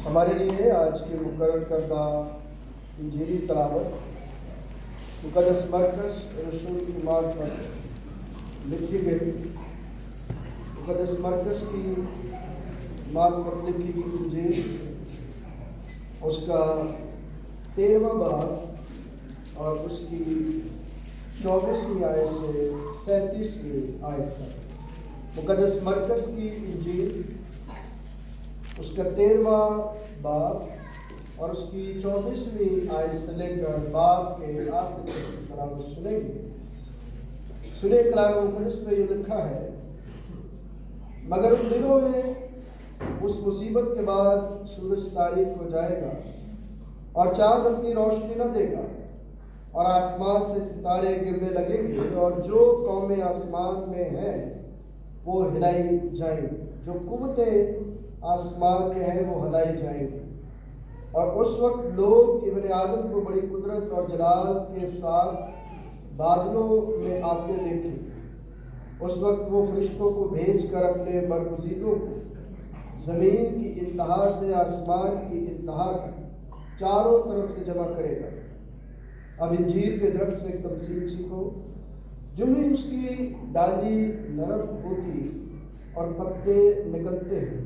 ہمارے لیے آج کی مقرر کردہ انجیلی تلاوت مقدس مرکز رسول کی مات پر لکھی گئی مقدس مرکز کی مات پر لکھی گئی انجیل اس کا 13واں باب اور اس کی 24ویں آیت سے 37ویں آیت تک۔ مقدس مرکز کی انجیل اس کا 13واں باب اور اس کی 24ویں آیت سے لے کر باب کے آخر تک تلاوت سنیں گے۔ سنیں کلام مقدس میں یہ لکھا ہے، مگر ان دنوں میں اس مصیبت کے بعد سورج تاریک ہو جائے گا اور چاند اپنی روشنی نہ دے گا اور آسمان سے ستارے گرنے لگیں گے اور جو قومیں آسمان میں ہیں وہ ہلائی جائیں گی، جو قوتیں آسمان میں ہیں وہ ہلائی جائیں گی۔ اور اس وقت لوگ ابن آدم کو بڑی قدرت اور جلال کے ساتھ بادلوں میں آتے دیکھیں۔ اس وقت وہ فرشتوں کو بھیج کر اپنے برگزیدوں کو زمین کی انتہا سے آسمان کی انتہا تک چاروں طرف سے جمع کرے گا۔ اب انجیر کے درخت سے ایک تمثیل سیکھو، جو ہی اس کی ڈالی نرم ہوتی اور پتے نکلتے ہیں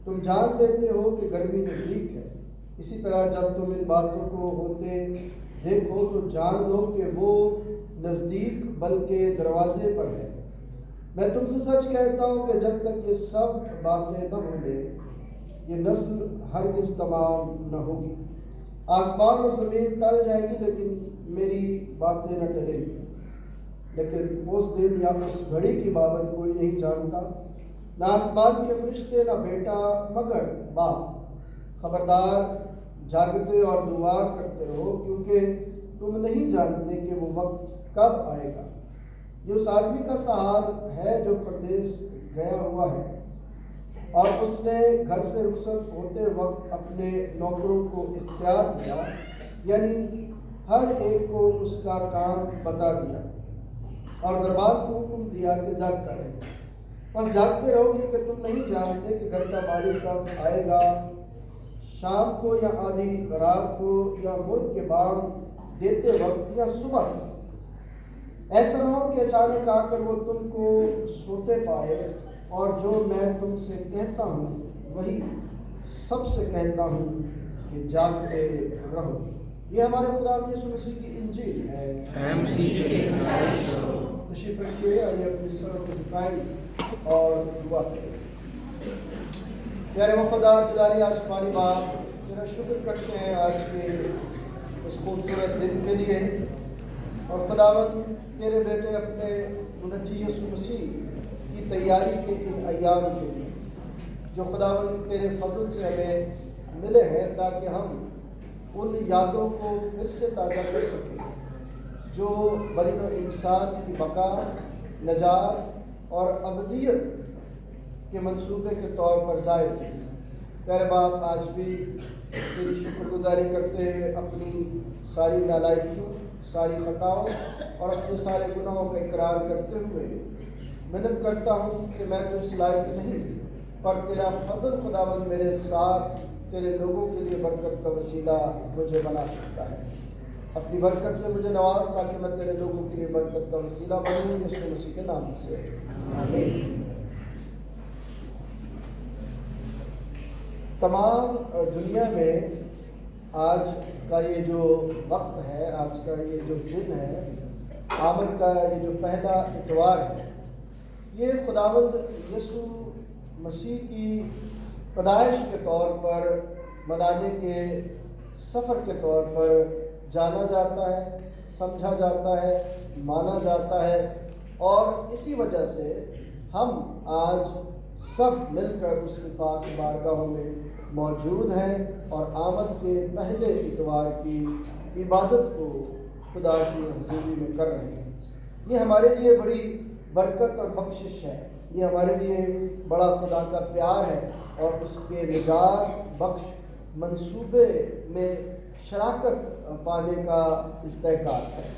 تم جان لیتے ہو کہ گرمی نزدیک ہے۔ اسی طرح جب تم ان باتوں کو ہوتے دیکھو تو جان لو کہ وہ نزدیک بلکہ دروازے پر ہے۔ میں تم سے سچ کہتا ہوں کہ جب تک یہ سب باتیں نہ ہو لیں یہ نسل ہرگز تمام نہ ہوگی۔ آسمان اور زمین ٹل جائیں گی لیکن میری باتیں نہ ٹلیں گی۔ لیکن اس دن یا اس گھڑی کی بابت کوئی نہیں جانتا، نہ آسمان کے فرشتے نہ بیٹا مگر باپ۔ خبردار جاگتے اور دعا کرتے رہو، کیونکہ تم نہیں جانتے کہ وہ وقت کب آئے گا۔ یہ اس آدمی کا سا حال ہے جو پردیس گیا ہوا ہے اور اس نے گھر سے رخصت ہوتے وقت اپنے نوکروں کو اختیار دیا، یعنی ہر ایک کو اس کا کام بتا دیا اور دربار کو حکم دیا کہ جاگتا رہے۔ بس جاگتے رہو کیونکہ تم نہیں جانتے کہ گھر کا مالک کب آئے گا، شام کو یا آدھی رات کو یا مرغ کے بانگ دیتے وقت یا صبح کو۔ ایسا نہ ہو کہ اچانک آ کر وہ تم کو سوتے پائے۔ اور جو میں تم سے کہتا ہوں وہی سب سے کہتا ہوں کہ جاگتے رہو۔ یہ ہمارے خدا یسوع مسیح کی انجیل ہے۔ تشریف رکھیے، آئیے اپنے سروں کو جھکائیں اور دعا کریں۔ پیارے وفادار جلالی آسمانی باپ، تیرا شکر کرتے ہیں آج کے اس خوبصورت دن کے لیے، اور خداوند تیرے بیٹے اپنے منجی یسوع مسیح کی تیاری کے ان ایام کے لیے جو خداوند تیرے فضل سے ہمیں ملے ہیں، تاکہ ہم ان یادوں کو پھر سے تازہ کر سکیں جو بنی نوع انسان کی بقا، نجات اور ابدیت کے منصوبے کے طور پر ظاہر ہوئی۔ پیارے باپ، آج بھی تیری شکر گزاری کرتے ہوئے اپنی ساری نالائکیوں، ساری خطاؤں اور اپنے سارے گناہوں کا اقرار کرتے ہوئے محنت کرتا ہوں کہ میں تو اس لائق نہیں، پر تیرا فضل خداوند میرے ساتھ تیرے لوگوں کے لیے برکت کا وسیلہ مجھے بنا سکتا ہے۔ اپنی برکت سے مجھے نواز تاکہ میں تیرے لوگوں کے لیے برکت کا وسیلہ بنوں، یسوع مسیح کے نام سے آمین۔ تمام دنیا میں آج کا یہ جو وقت ہے، آج کا یہ جو دن ہے، آمد کا یہ جو پہلا اتوار ہے، یہ خداوند یسوع مسیح کی پیدائش کے طور پر منانے کے سفر کے طور پر جانا جاتا ہے، سمجھا جاتا ہے، مانا جاتا ہے، اور اسی وجہ سے ہم آج سب مل کر اس کی پاک بارگاہوں میں موجود ہیں اور آمد کے پہلے اتوار کی عبادت کو خدا کی حضوری میں کر رہے ہیں۔ یہ ہمارے لیے بڑی برکت اور بخشش ہے، یہ ہمارے لیے بڑا خدا کا پیار ہے اور اس کے نجات بخش منصوبے میں شراکت پانے کا استحقاق ہے،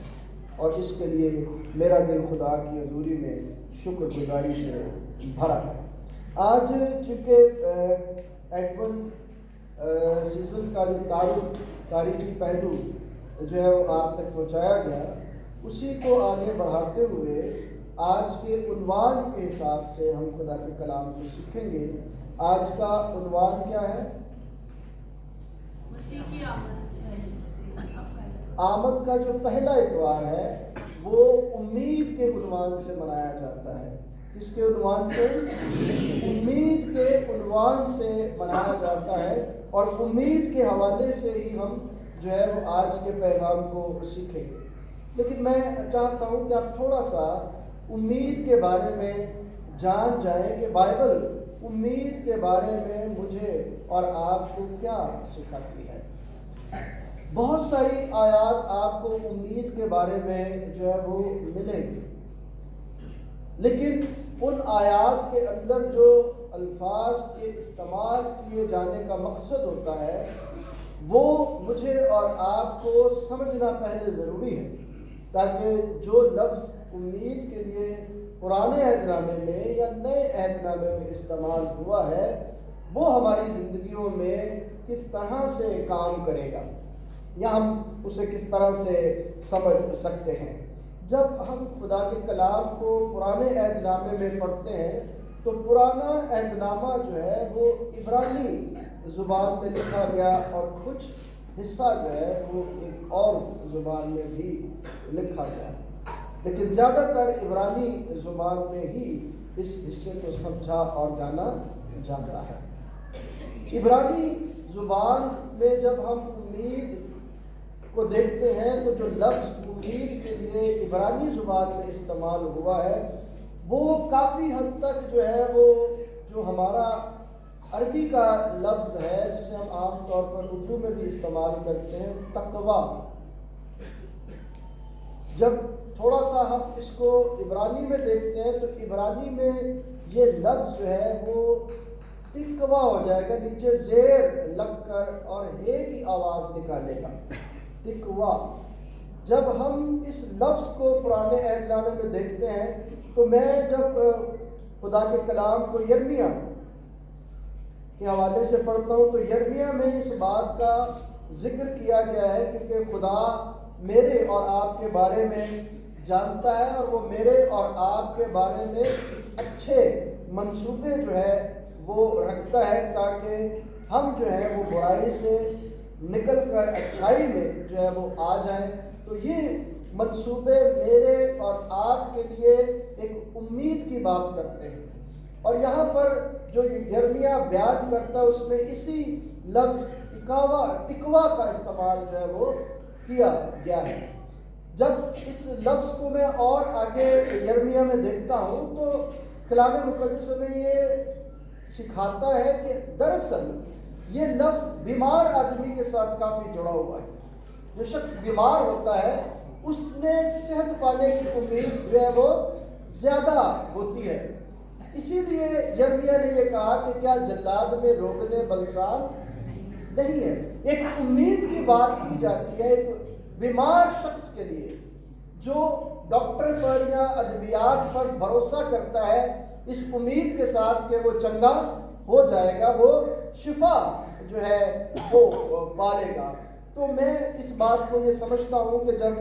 اور اس کے لیے میرا دل خدا کی حضوری میں شکر گزاری سے بھرا ہے۔ آج چونکہ ایڈمن سیزن کا جو تاریخی پہلو جو ہے وہ آپ تک پہنچایا گیا، اسی کو آگے بڑھاتے ہوئے آج کے عنوان کے حساب سے ہم خدا کے کلام کو سیکھیں گے۔ آج کا عنوان کیا ہے؟ مسیح کی آمد۔ آمد کا جو پہلا اتوار ہے وہ امید کے عنوان سے منایا جاتا ہے۔ کس کے عنوان سے؟ امید کے عنوان سے منایا جاتا ہے، اور امید کے حوالے سے ہی ہم جو ہے وہ آج کے پیغام کو سیکھیں گے۔ لیکن میں چاہتا ہوں کہ آپ تھوڑا سا امید کے بارے میں جان جائیں کہ بائبل امید کے بارے میں مجھے اور آپ کو کیا سکھاتی ہے۔ بہت ساری آیات آپ کو امید کے بارے میں جو ہے وہ ملیں گی، لیکن ان آیات کے اندر جو الفاظ کے استعمال کیے جانے کا مقصد ہوتا ہے وہ مجھے اور آپ کو سمجھنا پہلے ضروری ہے، تاکہ جو لفظ امید کے لیے پرانے عہد نامے میں یا نئے عہد نامے میں استعمال ہوا ہے وہ ہماری زندگیوں میں کس طرح سے کام کرے گا، یا ہم اسے کس طرح سے سمجھ سکتے ہیں۔ جب ہم خدا کے کلام کو پرانے عہد نامے میں پڑھتے ہیں تو پرانا عہد نامہ جو ہے وہ عبرانی زبان میں لکھا گیا، اور کچھ حصہ جو ہے وہ ایک اور زبان میں بھی لکھا گیا، لیکن زیادہ تر عبرانی زبان میں ہی اس حصے کو سمجھا اور جانا جاتا ہے۔ عبرانی زبان میں جب ہم امید کو دیکھتے ہیں تو جو لفظ امید کے لیے عبرانی زبان میں استعمال ہوا ہے وہ کافی حد تک جو ہے وہ جو ہمارا عربی کا لفظ ہے جسے ہم عام طور پر اردو میں بھی استعمال کرتے ہیں، تقویٰ، جب تھوڑا سا ہم اس کو عبرانی میں دیکھتے ہیں تو عبرانی میں یہ لفظ جو ہے وہ تقویٰ ہو جائے گا، نیچے زیر لگ کر اور ہے کی آواز نکالے گا، تقویٰ۔ جب ہم اس لفظ کو پرانے عہد نامے میں دیکھتے ہیں تو میں جب خدا کے کلام کو یرمیہ کے حوالے سے پڑھتا ہوں تو یرمیہ میں اس بات کا ذکر کیا گیا ہے کیونکہ خدا میرے اور آپ کے بارے میں جانتا ہے، اور وہ میرے اور آپ کے بارے میں اچھے منصوبے جو ہے وہ رکھتا ہے، تاکہ ہم جو ہے وہ برائی سے نکل کر اچھائی میں جو ہے وہ آ جائیں۔ تو یہ منصوبے میرے اور آپ کے لیے ایک امید کی بات کرتے ہیں، اور یہاں پر جو یرمیہ بیان کرتا ہے اس میں اسی لفظ تقویٰ کا استعمال جو ہے وہ کیا گیا ہے۔ جب اس لفظ کو میں اور آگے یرمیہ میں دیکھتا ہوں تو کلام مقدس میں یہ سکھاتا ہے کہ دراصل یہ لفظ بیمار آدمی کے ساتھ کافی جڑا ہوا ہے۔ جو شخص بیمار ہوتا ہے اس نے صحت پانے کی امید جو ہے وہ زیادہ ہوتی ہے، اسی لیے یرمیہ نے یہ کہا کہ کیا جلاد میں روغن بلسان نہیں ہے۔ ایک امید کی بات کی جاتی ہے ایک بیمار شخص کے لیے جو ڈاکٹر پر یا ادویات پر بھروسہ کرتا ہے اس امید کے ساتھ کہ وہ چنگا ہو جائے گا، وہ شفا جو ہے وہ پالے گا۔ تو میں اس بات کو یہ سمجھتا ہوں کہ جب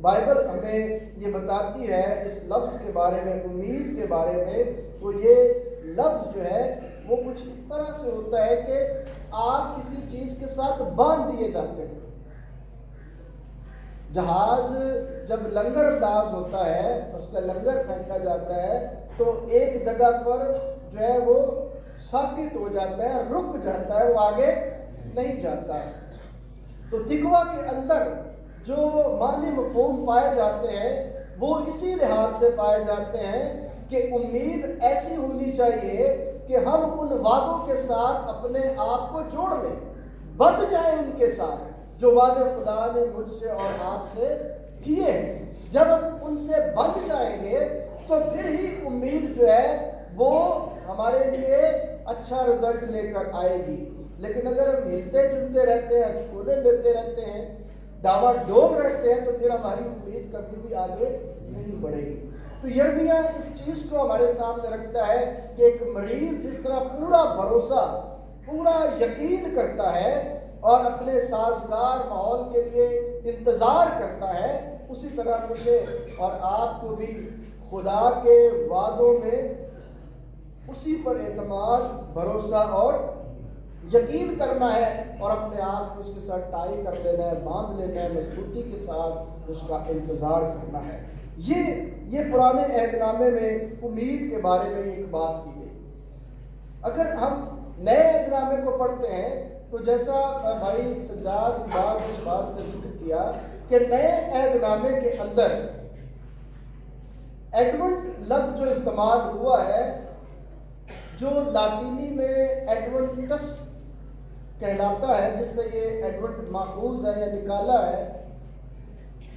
بائبل ہمیں یہ بتاتی ہے اس لفظ کے بارے میں، امید کے بارے میں، تو یہ لفظ جو ہے وہ کچھ اس طرح سے ہوتا ہے کہ آپ کسی چیز کے ساتھ باندھ دیے جاتے ہیں۔ جہاز جب لنگر انداز ہوتا ہے، اس کا لنگر پھینکا جاتا ہے تو ایک جگہ پر جو ہے وہ ساکت ہو جاتا ہے، رک جاتا ہے، وہ آگے نہیں جاتا۔ تو تقویٰ کے اندر جو معنی مفہوم پائے جاتے ہیں وہ اسی لحاظ سے پائے جاتے ہیں کہ امید ایسی ہونی چاہیے کہ ہم ان وعدوں کے ساتھ اپنے آپ کو جوڑ لیں، بندھ جائیں ان کے ساتھ جو وعدے خدا نے مجھ سے اور آپ سے کیے ہیں۔ جب ہم ان سے بندھ جائیں گے تو پھر ہی امید جو ہے وہ ہمارے لیے اچھا رزلٹ لے کر آئے گی۔ لیکن اگر ہم ہلتے جلتے رہتے ہیں، چھولے لیتے رہتے ہیں، ڈاوا ڈول رہتے ہیں، تو پھر ہماری امید کبھی بھی آگے نہیں بڑھے گی۔ تو یرمیہ اس چیز کو ہمارے سامنے رکھتا ہے کہ ایک مریض جس طرح پورا بھروسہ پورا یقین کرتا ہے اور اپنے سازگار ماحول کے لیے انتظار کرتا ہے، اسی طرح مجھے اور آپ کو بھی خدا کے وعدوں میں اسی پر اعتماد، بھروسہ اور یقین کرنا ہے اور اپنے آپ کو اس کے ساتھ ٹائی کر لینا ہے، باندھ لینا ہے، مضبوطی کے ساتھ اس کا انتظار کرنا ہے۔ یہ پرانے عہد نامے میں امید کے بارے میں ایک بات کی گئی۔ اگر ہم نئے عہد نامے کو پڑھتے ہیں تو جیسا بھائی سجاد اقبال نے اس بات کا ذکر کیا کہ نئے عہد نامے کے اندر ایڈونٹ لفظ جو استعمال ہوا ہے، جو لاطینی میں ایڈونٹس کہلاتا ہے، جس سے یہ ایڈونٹ ماخوذ ہے یا نکالا ہے،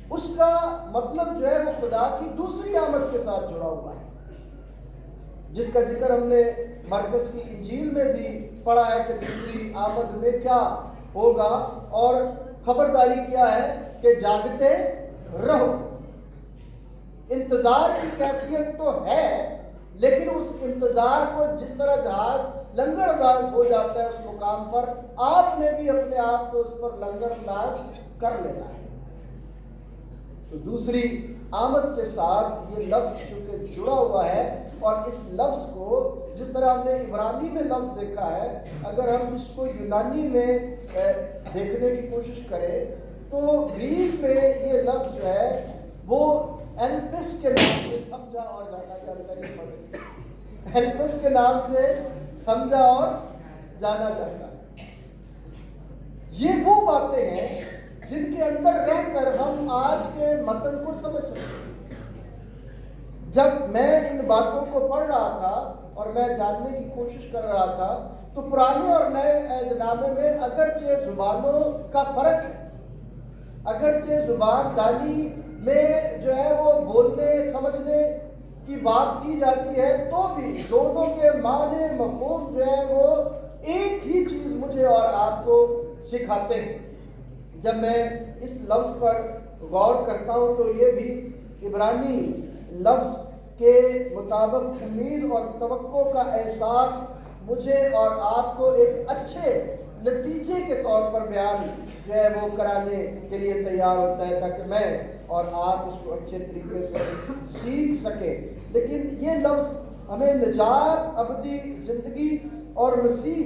اس کا مطلب جو ہے وہ خدا کی دوسری آمد کے ساتھ جڑا ہوا ہے، جس کا ذکر ہم نے مرکز کی انجیل میں بھی پڑھا ہے کہ دوسری آمد میں کیا ہوگا، اور خبرداری کیا ہے کہ جاگتے رہو۔ انتظار کی کیفیت تو ہے، لیکن اس انتظار کو جس طرح جہاز لنگر انداز ہو جاتا ہے اس مقام پر، آپ نے بھی اپنے آپ کو اس پر لنگر انداز کر لینا ہے۔ تو دوسری آمد کے ساتھ یہ لفظ چونکہ جڑا ہوا ہے، اور اس لفظ کو جس طرح ہم نے عبرانی میں لفظ دیکھا ہے، اگر ہم اس کو یونانی میں دیکھنے کی کوشش کریں تو گریک میں یہ لفظ جو ہے وہ ایلپس کے نام سے سمجھا اور جانا جاتا ہے۔ ایلپس کے نام سے سمجھا اور جانا جاتا ہے۔ یہ وہ باتیں ہیں جن کے اندر رہ کر ہم آج کے متن کو سمجھ سکتے ہیں۔ جب میں ان باتوں کو پڑھ رہا تھا اور میں جاننے کی کوشش کر رہا تھا تو پرانے اور نئے عہد نامے میں اگرچہ زبانوں کا فرق ہے، اگرچہ زبان دانی میں جو ہے وہ بولنے سمجھنے کی بات کی جاتی ہے، تو بھی دونوں کے معنی مفہوم جو ہے وہ ایک ہی چیز مجھے اور آپ کو سکھاتے ہیں۔ جب میں اس لفظ پر غور کرتا ہوں تو یہ بھی عبرانی لفظ کے مطابق امید اور توقع کا احساس مجھے اور آپ کو ایک اچھے نتیجے کے طور پر بیان جو ہے وہ کرانے کے لیے تیار ہوتا ہے، تاکہ میں اور آپ اس کو اچھے طریقے سے سیکھ سکیں۔ لیکن یہ لفظ ہمیں نجات، ابدی زندگی اور مسیح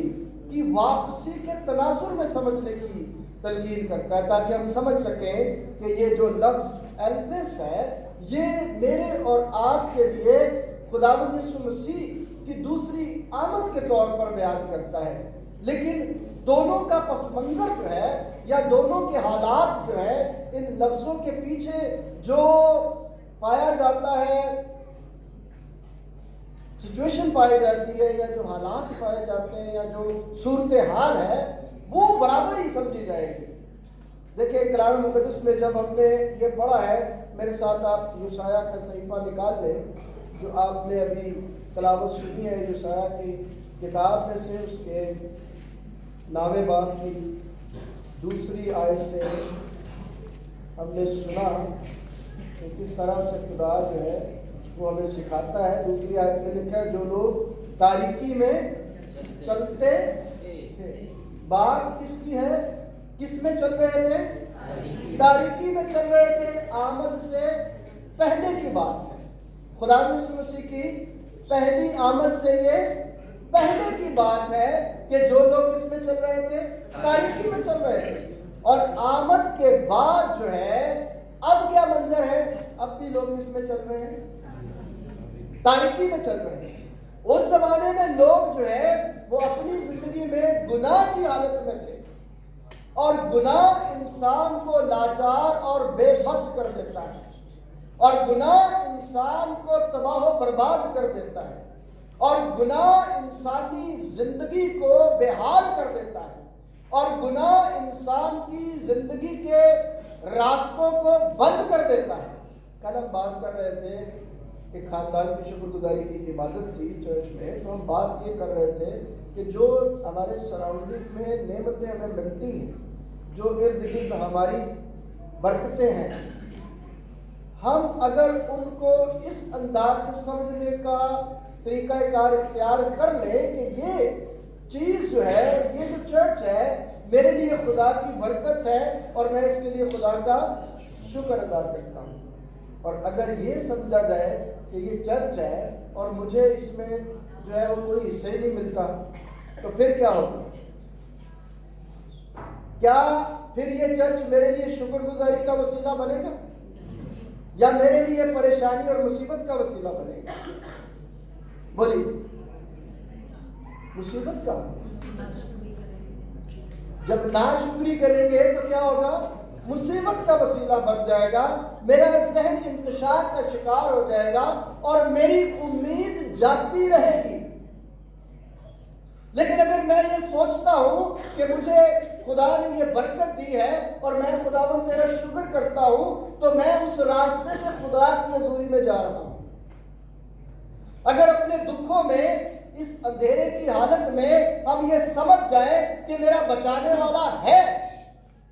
کی واپسی کے تناظر میں سمجھنے کی تلقین کرتا ہے، تاکہ ہم سمجھ سکیں کہ یہ جو لفظ ایلپس ہے یہ میرے اور آپ کے لیے خداوند یسوع مسیح کی دوسری آمد کے طور پر بیان کرتا ہے۔ لیکن دونوں کا پس منظر جو ہے یا دونوں کے حالات جو ہے، ان لفظوں کے پیچھے جو پایا جاتا ہے، سچویشن پائی جاتی ہے یا جو حالات پائے جاتے ہیں یا جو صورتحال ہے، وہ برابر ہی سمجھی جائے گی۔ دیکھیں کلام مقدس میں جب ہم نے یہ پڑھا ہے، میرے ساتھ آپ یوشعیاء کا صحیفہ نکال لیں جو آپ نے ابھی تلاوت سنی ہے، یوشعیاء کی کتاب میں سے اس کے 9 باب کی 2 آیت سے ہم نے سنا کہ کس طرح سے خدا جو ہے وہ ہمیں سکھاتا ہے۔ 2 آیت میں لکھا ہے، جو لوگ تاریکی میں چلتے تھے۔ بات کس کی ہے؟ کس میں چل رہے تھے؟ تاریکی میں چل رہے تھے۔ آمد سے پہلے کی بات ہے، خدا یسوع مسیح کی پہلی آمد سے یہ پہلے کی بات ہے کہ جو لوگ کس میں چل رہے تھے؟ تاریکی میں چل رہے تھے۔ اور آمد کے بعد جو ہے اب کیا منظر ہے؟ اب بھی لوگ کس میں چل رہے ہیں؟ تاریکی میں چل رہے ہیں۔ اس زمانے میں لوگ جو ہے وہ اپنی زندگی میں گناہ کی حالت میں تھے، اور گناہ انسان کو لاچار اور بے بس کر دیتا ہے، اور گناہ انسان کو تباہ و برباد کر دیتا ہے، اور گناہ انسانی زندگی کو بے حال کر دیتا ہے، اور گناہ انسان کی زندگی کے راستوں کو بند کر دیتا ہے۔ کل ہم بات کر رہے تھے، ایک خاندان کی شکر گزاری کی عبادت تھی چرچ میں، تو ہم بات یہ کر رہے تھے کہ جو ہمارے سراؤنڈنگ میں نعمتیں ہمیں ملتی ہیں، جو ارد گرد ہماری برکتیں ہیں، ہم اگر ان کو اس انداز سے سمجھنے کا طریقہ کار اختیار کر لیں کہ یہ چیز جو ہے، یہ جو چرچ ہے میرے لیے خدا کی برکت ہے اور میں اس کے لیے خدا کا شکر ادا کرتا ہوں. اور اگر یہ سمجھا جائے کہ یہ چرچ ہے اور مجھے اس میں جو ہے وہ کوئی حصہ ہی نہیں ملتا تو پھر کیا ہوگا؟ کیا پھر یہ چرچ میرے لیے شکر گزاری کا وسیلہ بنے گا یا میرے لیے پریشانی اور مصیبت کا وسیلہ بنے گا؟ بولیے. مصیبت کا. جب ناشکری کریں گے تو کیا ہوگا؟ مصیبت کا وسیلہ بن جائے گا. میرا ذہن انتشار کا شکار ہو جائے گا اور میری امید جاتی رہے گی. لیکن اگر میں یہ سوچتا ہوں کہ مجھے خدا نے یہ برکت دی ہے اور میں خداوند تیرا شکر کرتا ہوں تو میں اس راستے سے خدا کی حضوری میں جا رہا ہوں. اگر اپنے دکھوں میں، اس اندھیرے کی حالت میں ہم یہ سمجھ جائیں کہ میرا بچانے والا ہے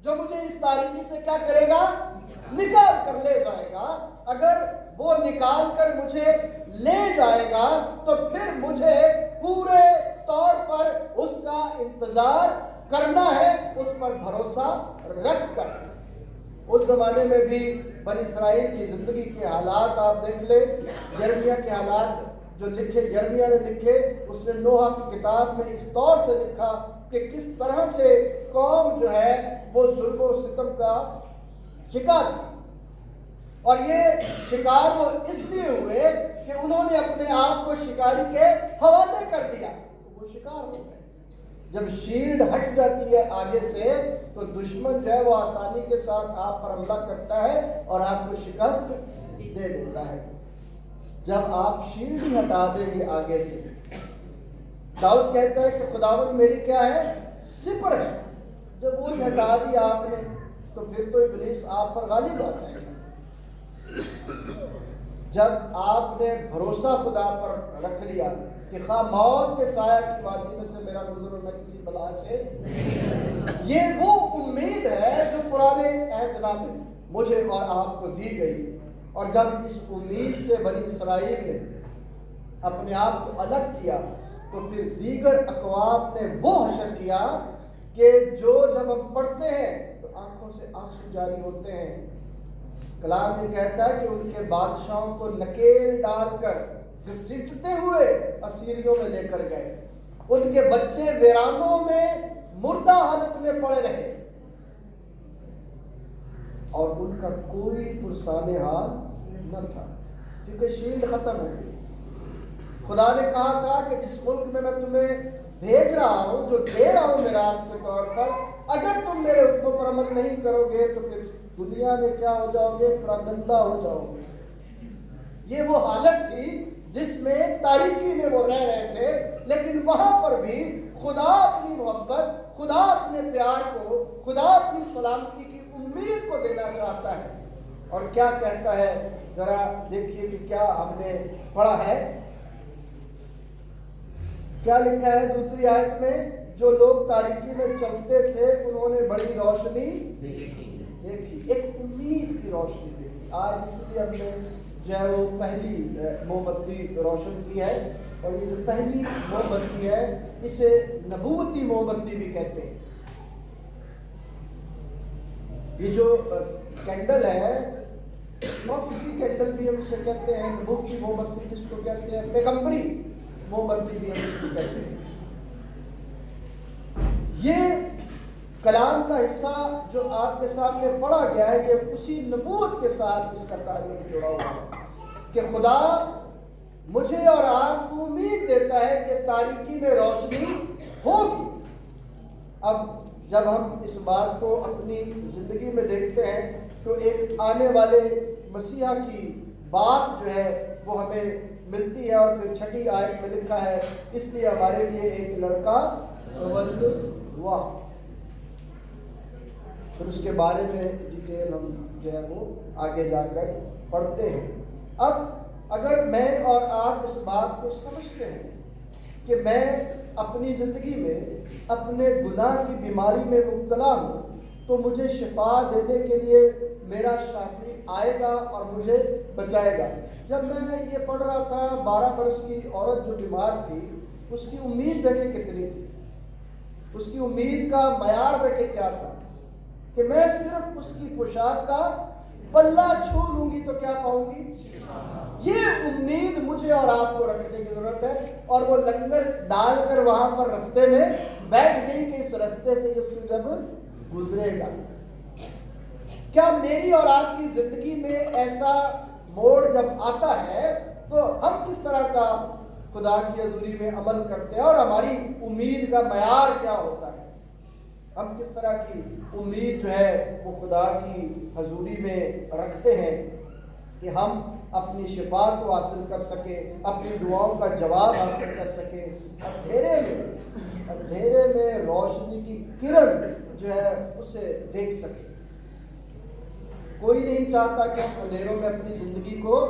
جو مجھے اس تاریکی سے کیا کرے گا؟ نکال کر لے جائے گا. اگر وہ نکال کر مجھے لے جائے گا تو پھر مجھے پورے طور پر اس کا انتظار کرنا ہے، اس پر بھروسہ رکھ کر. اس زمانے میں بھی بنی اسرائیل کی زندگی کے حالات آپ دیکھ لیں. یرمیہ کے حالات جو لکھے، یرمیہ نے لکھے، اس نے نوح کی کتاب میں اس طور سے لکھا کہ کس طرح سے قوم جو ہے وہ ظلم و ستم کا شکار تھی. اور یہ شکار وہ اس لیے ہوئے کہ انہوں نے اپنے آپ کو شکاری کے حوالے کر دیا. وہ شکار ہو گئے. جب شیلڈ ہٹ جاتی ہے آگے سے تو دشمن جو ہے وہ آسانی کے ساتھ آپ پر حملہ کرتا ہے اور آپ کو شکست دے دیتا ہے. جب آپ شیلڈ ہی ہٹا دیں گے آگے سے، داؤد کہتا ہے کہ خداوند میری کیا ہے؟ سپر ہے. جب وہ ہٹا دیا آپ نے تو پھر تو ابلیس آپ پر غالب آ جائے گا. جب آپ نے بھروسہ خدا پر رکھ لیا کہ خواہ موت کے سایہ کی وادی میں سے میرا گزر میں کسی بلا سے، یہ وہ امید ہے جو پرانے عہد نامے میں مجھے اور آپ کو دی گئی. اور جب اس امید سے بنی اسرائیل نے اپنے آپ کو الگ کیا تو پھر دیگر اقوام نے وہ حشر کیا کہ جو جب ہم پڑھتے ہیں تو آنکھوں سے آنسو جاری ہوتے ہیں. کلام یہ کہتا ہے کہ ان کے بادشاہوں کو نکیل ڈال کر گھسیٹتے ہوئے اسیریوں میں لے کر گئے. ان کے بچے ویرانوں میں مردہ حالت میں پڑے رہے اور ان کا کوئی پرسان حال نہ تھا کیونکہ شیلڈ ختم ہو گئی. خدا نے کہا تھا کہ جس ملک میں تمہیں بھیج رہا ہوں، جو دے رہا ہوں میراث کے طور پر، اگر تم میرے حکموں پر عمل نہیں کرو گے تو پھر دنیا میں کیا ہو جاؤ گے؟ پراگندہ ہو جاؤ گے. یہ وہ حالت تھی جس میں تاریکی میں وہ رہ رہے تھے، لیکن وہاں پر بھی خدا اپنی محبت، خدا اپنے پیار کو، خدا اپنی سلامتی کی امید کو دینا چاہتا ہے. اور کیا کہتا ہے؟ ذرا دیکھیے کہ کیا ہم نے پڑھا ہے. کیا لکھا ہے دوسری آیت میں؟ جو لوگ تاریکی میں چلتے تھے انہوں نے بڑی روشنی دیکھی. ایک امید کی روشنی دیکھی. آج اس لیے ہم نے جو ہے وہ پہلی موم بتی روشن کی ہے، اور یہ جو پہلی موم بتی ہے اسے نبوتی موم بتی بھی کہتے ہیں. یہ جو کینڈل ہے، پروفیسی کینڈل بھی ہم اسے کہتے ہیں. نبوتی موم بتی کس کو کہتے ہیں؟ پیغمبری موم بتی بھی ہم اس کو کہتے ہیں. یہ کلام کا حصہ جو آپ کے سامنے پڑھا گیا ہے یہ اسی نبوت کے ساتھ اس کا تعلق جڑا ہوا ہے کہ خدا مجھے اور آپ کو امید دیتا ہے کہ تاریکی میں روشنی ہوگی. اب جب ہم اس بات کو اپنی زندگی میں دیکھتے ہیں تو ایک آنے والے مسیحا کی بات جو ہے وہ ہمیں ملتی ہے. اور پھر چھٹی آیت میں لکھا ہے اس لیے ہمارے لیے ایک لڑکا تولد ہوا. پھر اس کے بارے میں ڈیٹیل ہم جو ہے وہ آگے جا کر پڑھتے ہیں. اب اگر میں اور آپ اس بات کو سمجھتے ہیں کہ میں اپنی زندگی میں اپنے گناہ کی بیماری میں مبتلا ہوں تو مجھے شفا دینے کے لیے میرا شافی آئے گا اور مجھے بچائے گا. جب میں یہ پڑھ رہا تھا 12 برس کی عورت جو بیمار تھی اس کی امید دیکھیں کتنی تھی. اس کی امید کا معیار دیکھے کیا تھا کہ میں صرف اس کی پوشاک کا پلہ چھو لوں گی تو کیا پاؤں گی؟ یہ امید مجھے اور آپ کو رکھنے کی ضرورت ہے. اور وہ لنگر ڈال کر وہاں پر رستے میں بیٹھ گئی کہ اس رستے سے یسوع جب گزرے گا. کیا میری اور آپ کی زندگی میں ایسا موڑ جب آتا ہے تو ہم کس طرح کا خدا کی حضوری میں عمل کرتے ہیں اور ہماری امید کا معیار کیا ہوتا ہے؟ ہم کس طرح کی امید جو ہے وہ خدا کی حضوری میں رکھتے ہیں کہ ہم اپنی شفا کو حاصل کر سکیں، اپنی دعاؤں کا جواب حاصل کر سکیں، اندھیرے میں روشنی کی کرن جو ہے اسے دیکھ سکیں. کوئی نہیں چاہتا کہ ہم اندھیروں میں اپنی زندگی کو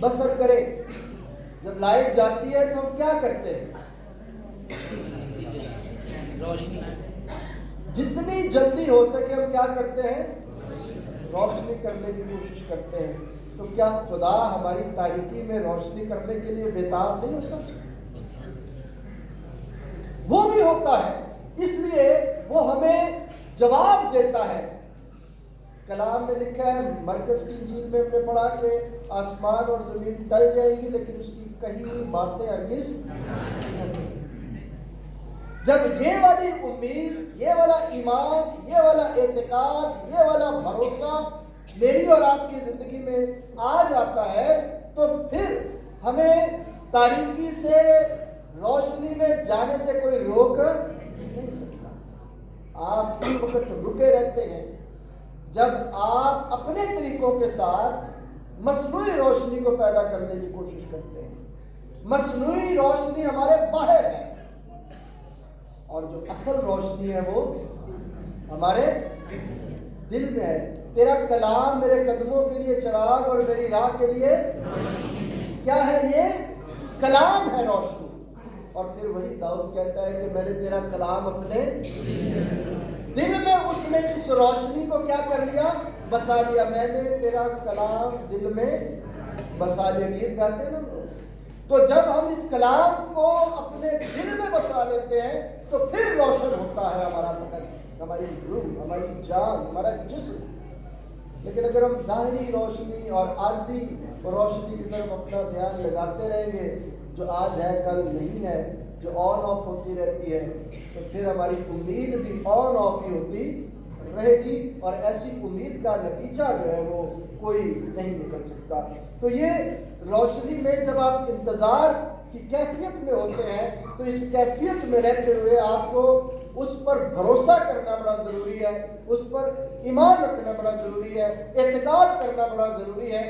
بسر کریں. جب لائٹ جاتی ہے تو ہم کیا کرتے ہیں؟ روشنی جتنی جلدی ہو سکے ہم کیا کرتے ہیں؟ روشنی کرنے کی کوشش کرتے ہیں. تو کیا خدا ہماری تاریکی میں روشنی کرنے کے لیے بےتاب نہیں ہوتا؟ وہ بھی ہوتا ہے. اس لیے وہ ہمیں جواب دیتا ہے. کلام میں لکھا ہے، مرکز کی انجیل میں ہم نے پڑھا کہ آسمان اور زمین ٹل جائیں گی لیکن اس کی کہی ہوئی باتیں ہرگز. جب یہ والی امید، یہ والا ایمان، یہ والا اعتقاد، یہ والا بھروسہ میری اور آپ کی زندگی میں آ جاتا ہے تو پھر ہمیں تاریکی سے روشنی میں جانے سے کوئی روک نہیں سکتا. آپ اس وقت رکے رہتے ہیں جب آپ اپنے طریقوں کے ساتھ مصنوعی روشنی کو پیدا کرنے کی کوشش کرتے ہیں. مصنوعی روشنی ہمارے باہر ہے اور جو اصل روشنی ہے وہ ہمارے دل میں ہے. تیرا کلام میرے قدموں کے لیے چراغ اور میری راہ کے لیے کیا ہے؟ یہ کلام ہے روشنی. اور پھر وہی داؤد کہتا ہے کہ میں نے تیرا کلام اپنے دل میں، اس نے اس روشنی کو کیا کر لیا؟ بسا لیا. میں نے تیرا کلام دل میں بسا لیا. گیت گاتے ہیں نا لوگ. تو جب ہم اس کلام کو اپنے دل میں بسا لیتے ہیں تو پھر روشن ہوتا ہے ہمارا بدن، ہماری روح، ہماری جان، ہمارا جسم. لیکن اگر ہم ظاہری روشنی اور عارضی روشنی کی طرف اپنا دھیان لگاتے رہیں گے، جو آج ہے کل نہیں ہے، جو آن آف ہوتی رہتی ہے، تو پھر ہماری امید بھی آن آف ہی ہوتی رہے گی اور ایسی امید کا نتیجہ جو ہے وہ کوئی نہیں نکل سکتا. تو یہ روشنی میں جب آپ انتظار کی کیفیت میں ہوتے ہیں تو اس کیفیت میں رہتے ہوئے آپ کو اس پر بھروسہ کرنا بڑا ضروری ہے، اس پر ایمان رکھنا بڑا ضروری ہے، اعتقاد کرنا بڑا ضروری ہے.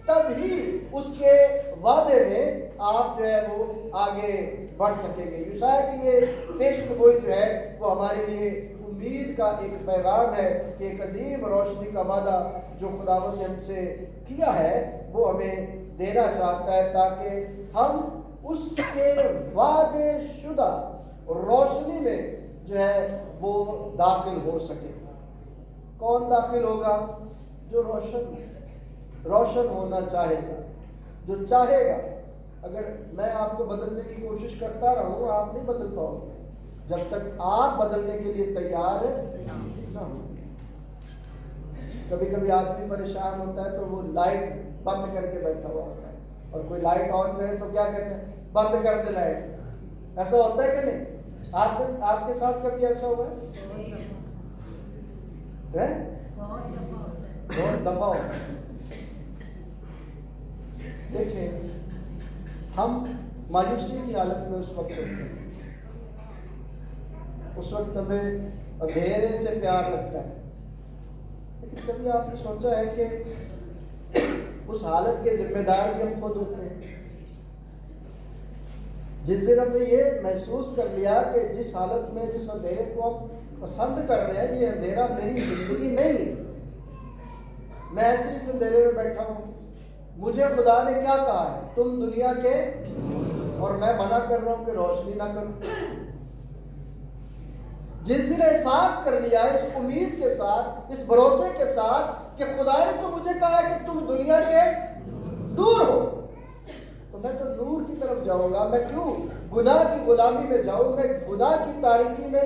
تب ہی اس کے وعدے میں آپ جو ہے وہ آگے بڑھ سکیں گے. یشعیاء کی یہ پیش گوئی جو ہے وہ ہمارے لیے امید کا ایک پیغام ہے کہ ایک عظیم روشنی کا وعدہ جو خداوند نے ہم سے کیا ہے وہ ہمیں دینا چاہتا ہے تاکہ ہم اس کے وعدے شدہ روشنی میں جو ہے وہ داخل ہو سکے. کون داخل ہوگا؟ جو روشن ہونا چاہے گا، جو چاہے گا. اگر میں آپ کو بدلنے کی کوشش کرتا رہوں آپ نہیں بدل پاؤ گے جب تک آپ بدلنے کے لیے تیار نہ ہو. کبھی کبھی آدمی پریشان ہوتا ہے تو وہ لائٹ بند کر کے بیٹھا ہوا ہوتا ہے اور کوئی لائٹ آن کرے تو کیا کہتے ہیں؟ بند کر دے لائٹ. ایسا ہوتا ہے کہ نہیں؟ آپ کے ساتھ کبھی ایسا ہوا ہے؟ بہت دفعہ ہوتا ہے. دیکھیں ہم مایوسی کی حالت میں اس وقت ہوتے ہیں، اس وقت ہمیں اندھیرے سے پیار لگتا ہے. لیکن کبھی آپ نے سوچا ہے کہ اس حالت کے ذمہ دار بھی ہم خود ہوتے ہیں؟ جس دن ہم نے یہ محسوس کر لیا کہ جس حالت میں، جس اندھیرے کو ہم پسند کر رہے ہیں، یہ اندھیرا میری زندگی نہیں، میں ایسے اس اندھیرے میں بیٹھا ہوں. مجھے خدا نے کیا کہا ہے؟ تم دنیا کے، اور میں منع کر رہا ہوں کہ روشنی نہ کرو. جس دن احساس کر لیا اس امید کے ساتھ، اس بھروسے کے ساتھ کہ خدا نے تو مجھے کہا کہ تم دنیا کے نور ہو، تو میں تو نور کی طرف جاؤں گا. میں کیوں گناہ کی غلامی میں جاؤں؟ میں گناہ کی تاریکی میں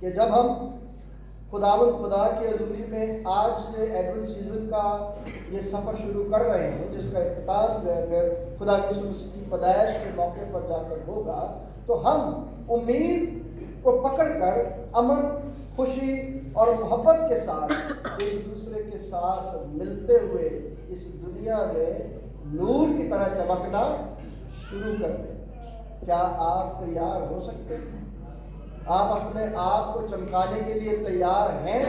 کہ جب ہم خدا کی حضوری میں آج سے ایڈونٹ سیزن کا یہ سفر شروع کر رہے ہیں، جس کا اختتام جو ہے پھر خدا یسوع مسیح کی پیدائش کے موقع پر جا کر ہوگا، تو ہم امید کو پکڑ کر امن، خوشی اور محبت کے ساتھ ایک دوسرے کے ساتھ ملتے ہوئے اس دنیا میں نور کی طرح چمکنا شروع کر دیں۔ کیا آپ تیار ہو سکتے ہیں؟ آپ اپنے آپ کو چمکانے کے لیے تیار ہیں؟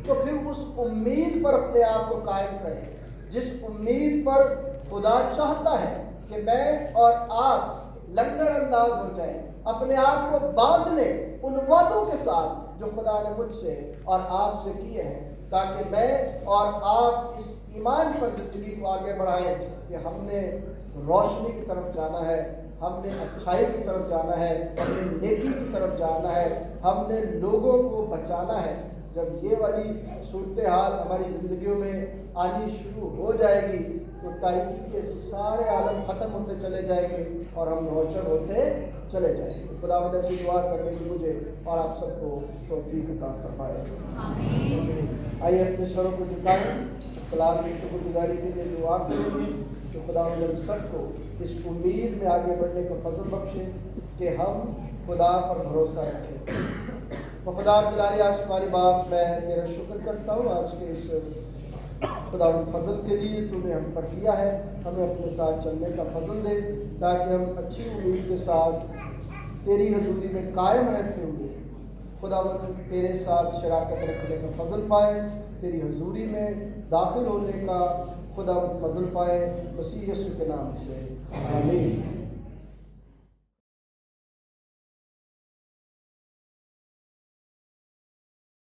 تو پھر اس امید پر اپنے آپ کو قائم کریں، جس امید پر خدا چاہتا ہے کہ میں اور آپ لنگر انداز ہو جائیں، اپنے آپ کو باندھ لیں ان وعدوں کے ساتھ جو خدا نے مجھ سے اور آپ سے کیے ہیں، تاکہ میں اور آپ اس ایمان پر زندگی کو آگے بڑھائیں کہ ہم نے روشنی کی طرف جانا ہے، ہم نے اچھائی کی طرف جانا ہے، ہم نے نیکی کی طرف جانا ہے، ہم نے لوگوں کو بچانا ہے۔ جب یہ والی صورتحال ہماری زندگیوں میں آنی شروع ہو جائے گی تو تاریکی کے سارے عالم ختم ہوتے چلے جائیں گے اور ہم روشن ہوتے چلے جائیں گے۔ خداوند ایسی دعا کرنے کی مجھے اور آپ سب کو توفیق عطا فرمائے۔ آئیے اپنے سروں کو جھکائیں، کلام کی شکر گزاری کے لیے دعا کریں گے کہ خداوند ہم سب کو اس امید میں آگے بڑھنے کا فضل بخشے کہ ہم خدا پر بھروسہ رکھیں۔ خدا جلالی آسمانی باپ، میں تیرا شکر کرتا ہوں آج کے اس خدا فضل کے لیے تو نے ہم پر کیا ہے۔ ہمیں اپنے ساتھ چلنے کا فضل دے تاکہ ہم اچھی امید کے ساتھ تیری حضوری میں قائم رہتے ہوئے خداوند تیرے ساتھ شراکت رکھنے کا فضل پائیں، تیری حضوری میں داخل ہونے کا خداوند فضل پائے، مسیح یسوع کے نام سے آمین۔